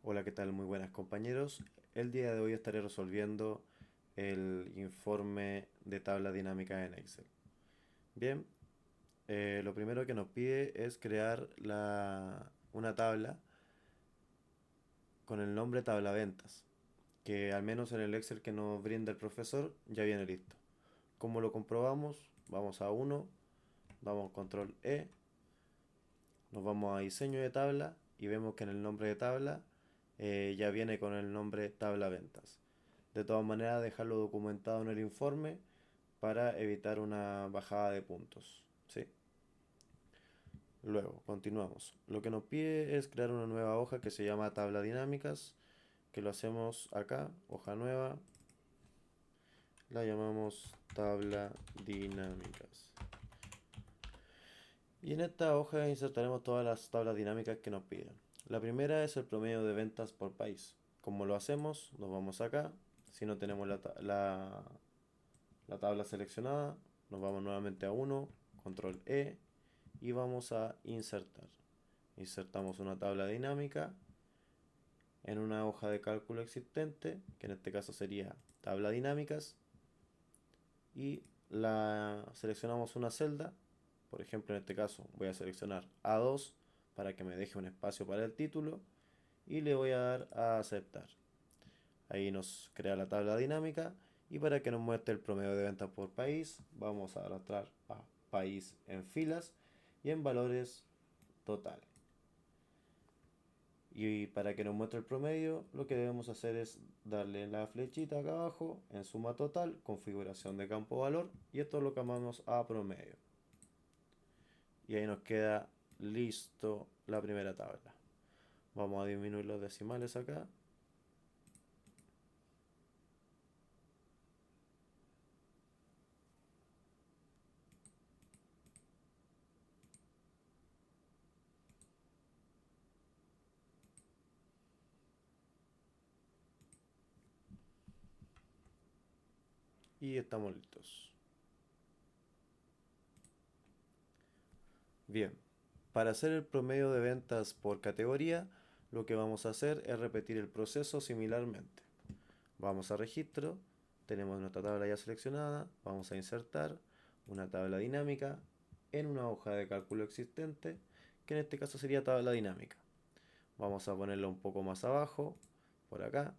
Hola, ¿qué tal? Muy buenas compañeros. El día de hoy estaré resolviendo el informe de tabla dinámica en Excel. Bien, lo primero que nos pide es crear una tabla con el nombre tabla ventas, que al menos en el Excel que nos brinda el profesor ya viene listo. ¿Cómo lo comprobamos? Vamos a uno, damos control E, nos vamos a diseño de tabla y vemos que en el nombre de tabla ya viene con el nombre tabla ventas. De todas maneras, dejarlo documentado en el informe para evitar una bajada de puntos. ¿Sí? Luego, continuamos. Lo que nos pide es crear una nueva hoja que se llama tabla dinámicas, que lo hacemos acá, hoja nueva, la llamamos tabla dinámicas. Y en esta hoja insertaremos todas las tablas dinámicas que nos piden. La primera es el promedio de ventas por país. Como lo hacemos, nos vamos acá. Si no tenemos la tabla seleccionada, nos vamos nuevamente a uno, control E y vamos a insertar. Insertamos una tabla dinámica en una hoja de cálculo existente, que en este caso sería tabla dinámicas, y la seleccionamos una celda. Por ejemplo, en este caso voy a seleccionar A2 para que me deje un espacio para el título y le voy a dar a aceptar. Ahí nos crea la tabla dinámica y para que nos muestre el promedio de ventas por país, vamos a arrastrar a país en filas y en valores totales. Y para que nos muestre el promedio, lo que debemos hacer es darle la flechita acá abajo en suma total, configuración de campo valor, y esto lo cambiamos a promedio. Y ahí nos queda listo la primera tabla. Vamos a disminuir los decimales acá. Y estamos listos. Bien, para hacer el promedio de ventas por categoría, lo que vamos a hacer es repetir el proceso similarmente. Vamos a registro, tenemos nuestra tabla ya seleccionada, vamos a insertar una tabla dinámica en una hoja de cálculo existente, que en este caso sería tabla dinámica. Vamos a ponerla un poco más abajo, por acá,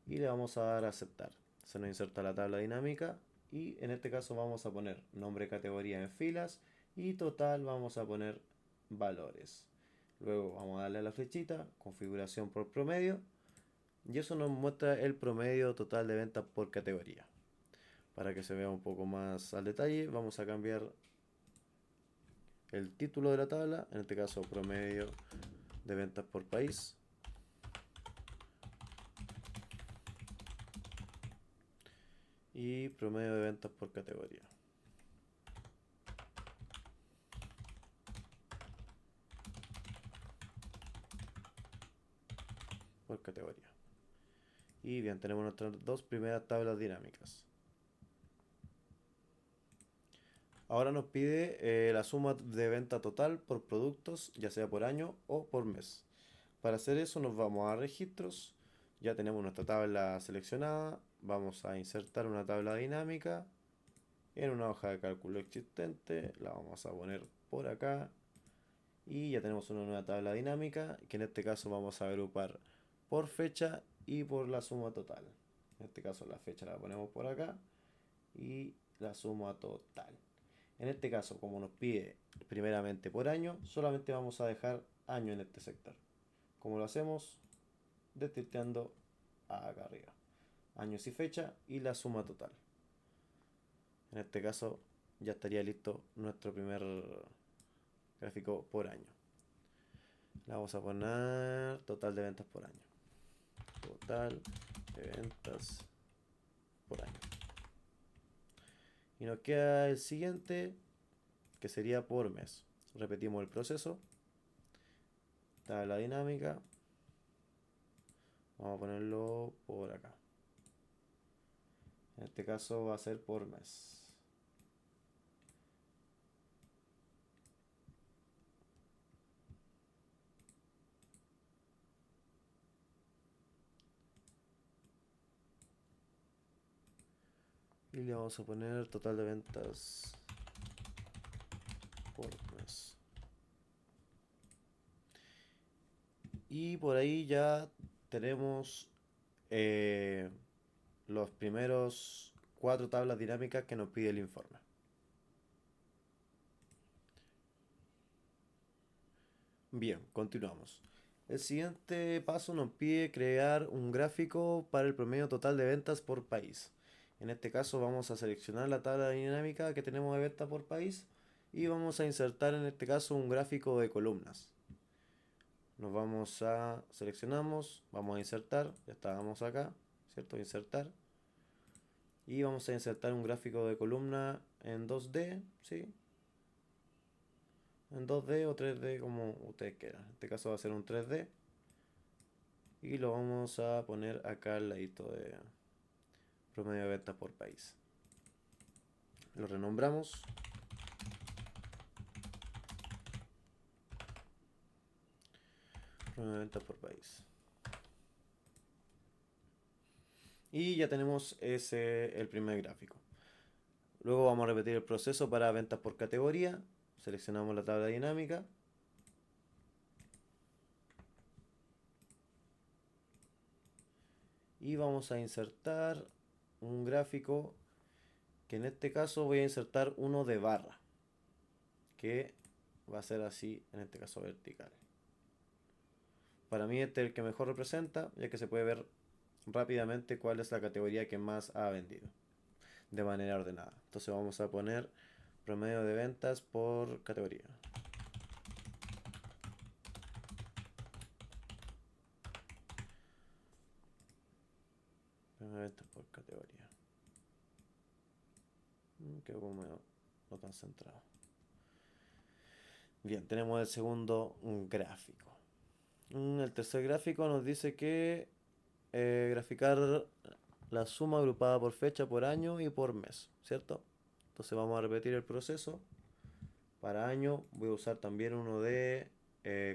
y le vamos a dar a aceptar. Se nos inserta la tabla dinámica y en este caso vamos a poner nombre categoría en filas y total vamos a poner valores. Luego vamos a darle a la flechita, configuración por promedio, y eso nos muestra el promedio total de ventas por categoría. Para que se vea un poco más al detalle, vamos a cambiar el título de la tabla, en este caso promedio de ventas por país, y promedio de ventas por categoría. Por categoría. Y bien, tenemos nuestras dos primeras tablas dinámicas. Ahora nos pide la suma de venta total por productos, ya sea por año o por mes. Para hacer eso nos vamos a registros, ya tenemos nuestra tabla seleccionada, vamos a insertar una tabla dinámica en una hoja de cálculo existente, la vamos a poner por acá y ya tenemos una nueva tabla dinámica que en este caso vamos a agrupar por fecha y por la suma total. En este caso la fecha la ponemos por acá y la suma total. En este caso, como nos pide primeramente por año, solamente vamos a dejar año en este sector. Como lo hacemos, destilteando acá arriba. Años y fecha y la suma total. En este caso ya estaría listo nuestro primer gráfico por año. Le vamos a poner total de ventas por año. Total de ventas por año. Y nos queda el siguiente, que sería por mes. Repetimos el proceso. Tabla dinámica. Vamos a ponerlo por acá. En este caso va a ser por mes. Y le vamos a poner total de ventas por mes. Y por ahí ya tenemos los primeros 4 tablas dinámicas que nos pide el informe. Bien, continuamos. El siguiente paso nos pide crear un gráfico para el promedio total de ventas por país. En este caso vamos a seleccionar la tabla dinámica que tenemos de venta por país y vamos a insertar en este caso un gráfico de columnas. Nos vamos a seleccionamos, vamos a insertar, ya estábamos acá, ¿cierto? Insertar. Y vamos a insertar un gráfico de columna en 2D, ¿sí? En 2D o 3D como ustedes quieran. En este caso va a ser un 3D. Y lo vamos a poner acá al ladito de promedio de ventas por país. Lo renombramos. Promedio de ventas por país. Y ya tenemos el primer gráfico. Luego vamos a repetir el proceso para ventas por categoría. Seleccionamos la tabla dinámica. Y vamos a insertar un gráfico que en este caso voy a insertar uno de barra, que va a ser así, en este caso vertical. Para mí este es el que mejor representa, ya que se puede ver rápidamente cuál es la categoría que más ha vendido de manera ordenada. Entonces vamos a poner promedio de ventas por categoría. Promedio de ventas por categoría. Quedó como no tan centrado. Bien, tenemos el segundo gráfico. El tercer gráfico nos dice que graficar la suma agrupada por fecha, por año y por mes, ¿cierto? Entonces vamos a repetir el proceso. Para año voy a usar también uno de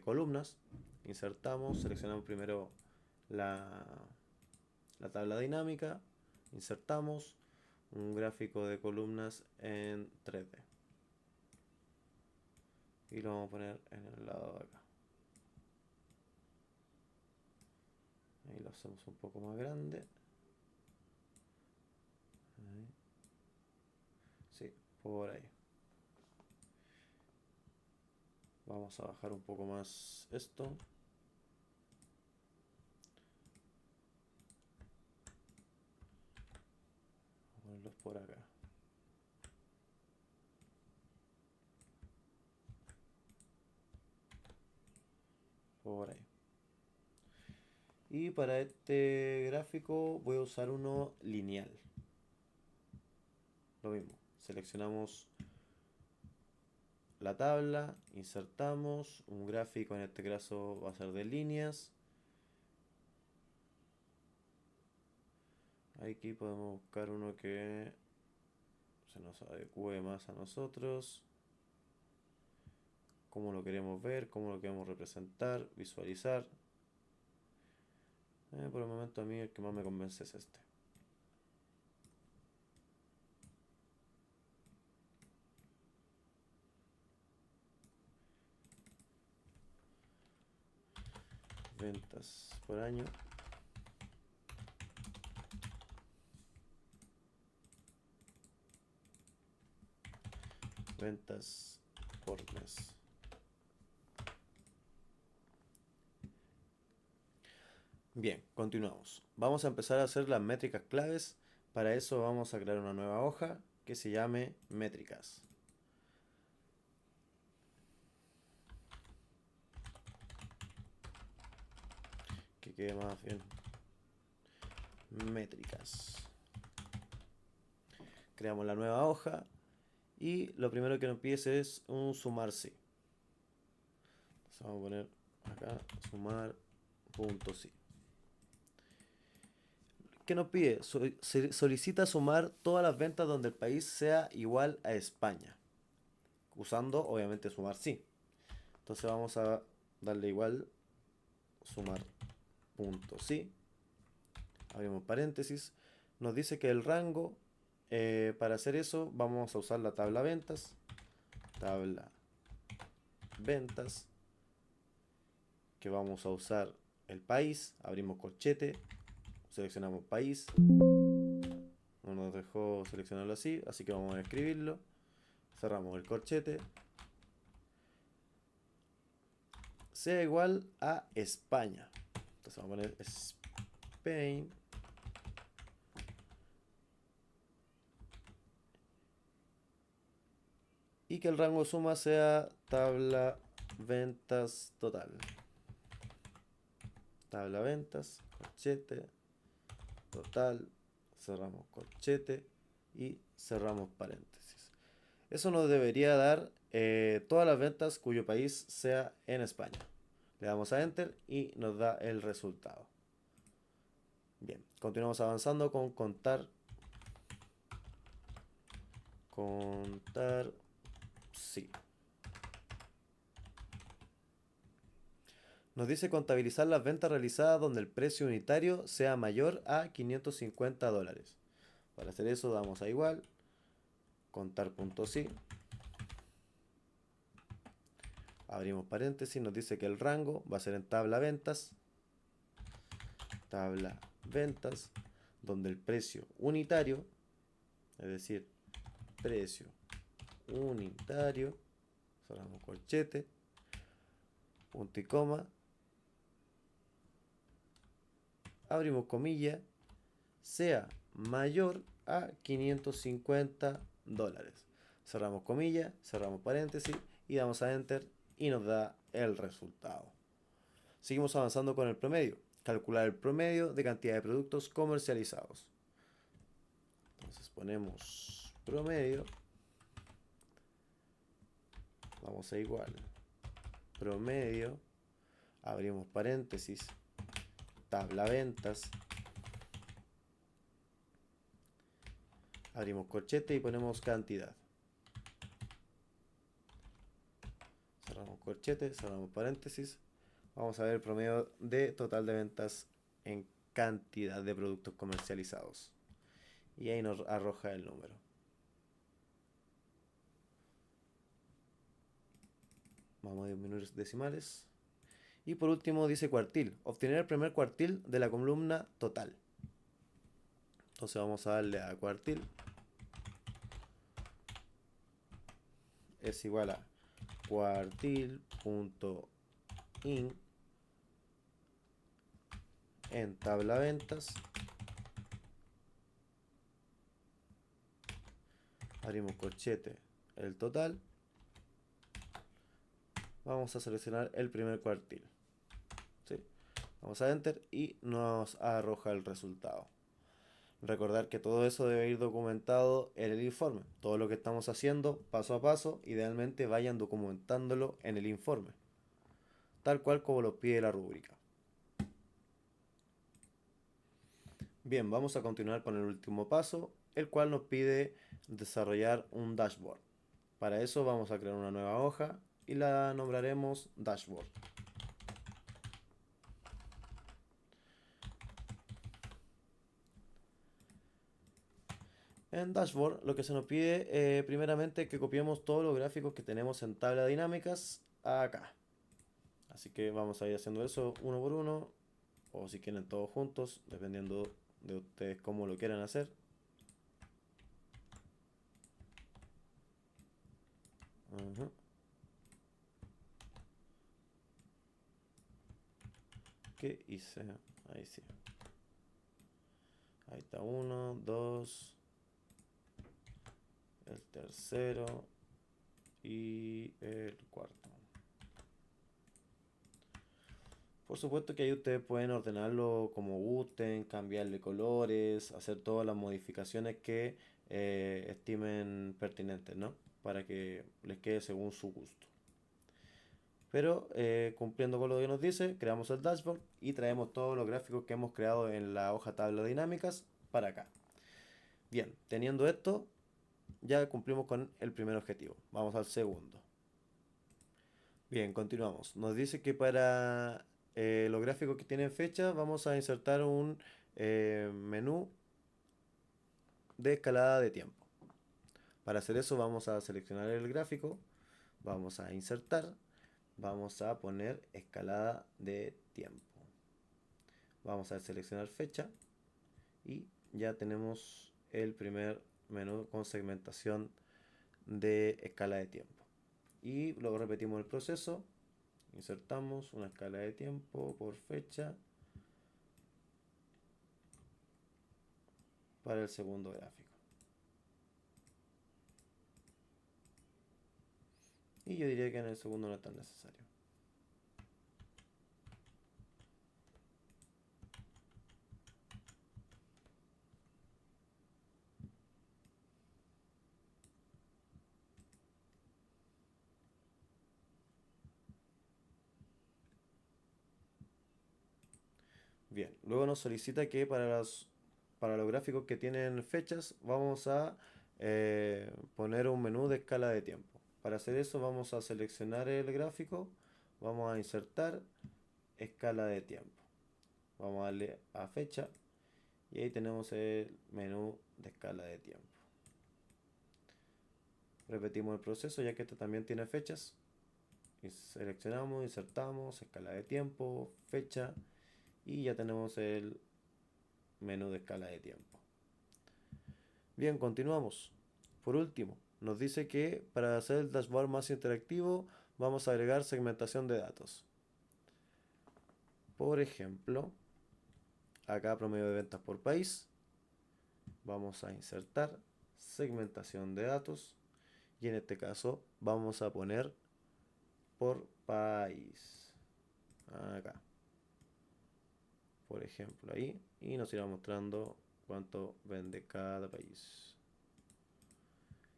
columnas. Insertamos, seleccionamos primero la tabla dinámica, insertamos un gráfico de columnas en 3D. Y lo vamos a poner en el lado de acá. Ahí lo hacemos un poco más grande. Ahí. Sí, por ahí. Vamos a bajar un poco más esto. Ponerlos por acá. Por ahí. Y para este gráfico voy a usar uno lineal. Lo mismo. Seleccionamos la tabla, insertamos un gráfico, en este caso va a ser de líneas. Aquí podemos buscar uno que se nos adecue más a nosotros. Cómo lo queremos ver, cómo lo queremos representar, visualizar. Por el momento a mí el que más me convence es este. Ventas por año. Ventas por mes. Bien, continuamos. Vamos a empezar a hacer las métricas claves. Para eso vamos a crear una nueva hoja que se llame métricas. Que quede más bien. Métricas. Creamos la nueva hoja y lo primero que nos pide es un sumar sí. Entonces vamos a poner acá sumar punto sí. ¿Qué nos pide? Solicita sumar todas las ventas donde el país sea igual a España, usando obviamente sumar sí. Entonces vamos a darle igual sumar punto sí. Abrimos paréntesis. Nos dice que el rango Para hacer eso vamos a usar la tabla ventas. Tabla ventas. Que vamos a usar el país. Abrimos corchete. Seleccionamos país. No nos dejó seleccionarlo así, así que vamos a escribirlo. Cerramos el corchete. Sea igual a España. Entonces vamos a poner Spain. Y que el rango de suma sea tabla ventas total. Tabla ventas, corchete, total, cerramos corchete y cerramos paréntesis. Eso nos debería dar todas las ventas cuyo país sea en España. Le damos a Enter y nos da el resultado. Bien, continuamos avanzando con contar. Contar, sí. Nos dice contabilizar las ventas realizadas donde el precio unitario sea mayor a $550. Para hacer eso damos a igual, contar.sí. Abrimos paréntesis, nos dice que el rango va a ser en tabla ventas. Tabla ventas, donde el precio unitario, es decir, precio unitario, cerramos corchete, punto y coma, abrimos comilla, sea mayor a $550. Cerramos comilla, cerramos paréntesis y damos a Enter y nos da el resultado. Seguimos avanzando con el promedio. Calcular el promedio de cantidad de productos comercializados. Entonces ponemos promedio. Vamos a igual. Promedio. Abrimos paréntesis. Tabla ventas. Abrimos corchete y ponemos cantidad. Cerramos corchete, cerramos paréntesis. Vamos a ver el promedio de total de ventas en cantidad de productos comercializados. Y ahí nos arroja el número. Vamos a disminuir decimales. Y por último dice cuartil. Obtener el primer cuartil de la columna total. Entonces vamos a darle a cuartil. Es igual a cuartil.in en tabla ventas. Abrimos corchete, el total. Vamos a seleccionar el primer cuartil. ¿Sí? Vamos a Enter y nos arroja el resultado. Recordar que todo eso debe ir documentado en el informe. Todo lo que estamos haciendo paso a paso, idealmente vayan documentándolo en el informe, tal cual como lo pide la rúbrica. Bien, vamos a continuar con el último paso, el cual nos pide desarrollar un dashboard. Para eso vamos a crear una nueva hoja y la nombraremos dashboard. En dashboard lo que se nos pide primeramente que copiemos todos los gráficos que tenemos en tabla de dinámicas acá. Así que vamos a ir haciendo eso uno por uno, o si quieren todos juntos, dependiendo de ustedes cómo lo quieran hacer. ¿Qué hice? Ahí sí. Ahí está uno, dos, el tercero y el cuarto. Por supuesto que ahí ustedes pueden ordenarlo como gusten, cambiarle colores, hacer todas las modificaciones que estimen pertinentes, ¿no? Para que les quede según su gusto. Pero cumpliendo con lo que nos dice, creamos el dashboard y traemos todos los gráficos que hemos creado en la hoja tabla de dinámicas para acá. Bien, teniendo esto, ya cumplimos con el primer objetivo. Vamos al segundo. Bien, continuamos. Nos dice que para los gráficos que tienen fecha vamos a insertar un menú de escalada de tiempo. Para hacer eso vamos a seleccionar el gráfico, vamos a insertar, vamos a poner escalada de tiempo. Vamos a seleccionar fecha y ya tenemos el primer menú con segmentación de escala de tiempo. Y luego repetimos el proceso, insertamos una escala de tiempo por fecha para el segundo gráfico. Y yo diría que en el segundo no es tan necesario. Bien, luego nos solicita que para los gráficos que tienen fechas vamos a poner un menú de escala de tiempo. Para hacer eso vamos a seleccionar el gráfico, vamos a insertar escala de tiempo. Vamos a darle a fecha y ahí tenemos el menú de escala de tiempo. Repetimos el proceso ya que esto también tiene fechas. Y seleccionamos, insertamos escala de tiempo, fecha y ya tenemos el menú de escala de tiempo. Bien, continuamos. Por último, nos dice que para hacer el dashboard más interactivo vamos a agregar segmentación de datos. Por ejemplo, acá promedio de ventas por país. Vamos a insertar segmentación de datos y en este caso vamos a poner por país. Acá. Por ejemplo, ahí. Y nos irá mostrando cuánto vende cada país.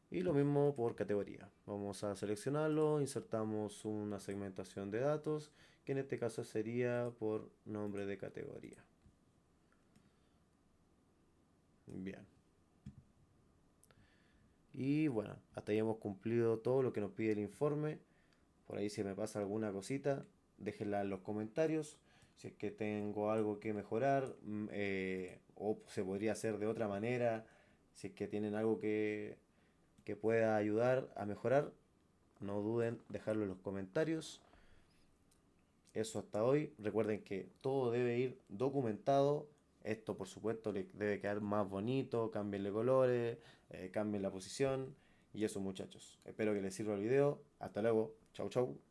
Y lo mismo por categoría. Vamos a seleccionarlo, insertamos una segmentación de datos, que en este caso sería por nombre de categoría. Bien. Y bueno, hasta ahí hemos cumplido todo lo que nos pide el informe. Por ahí si me pasa alguna cosita, déjenla en los comentarios. Si es que tengo algo que mejorar o se podría hacer de otra manera. Si es que tienen algo que pueda ayudar a mejorar, no duden dejarlo en los comentarios. Eso hasta hoy. Recuerden que todo debe ir documentado. Esto por supuesto le debe quedar más bonito. Cámbienle colores, cambien la posición. Y eso muchachos. Espero que les sirva el video. Hasta luego. Chau chau.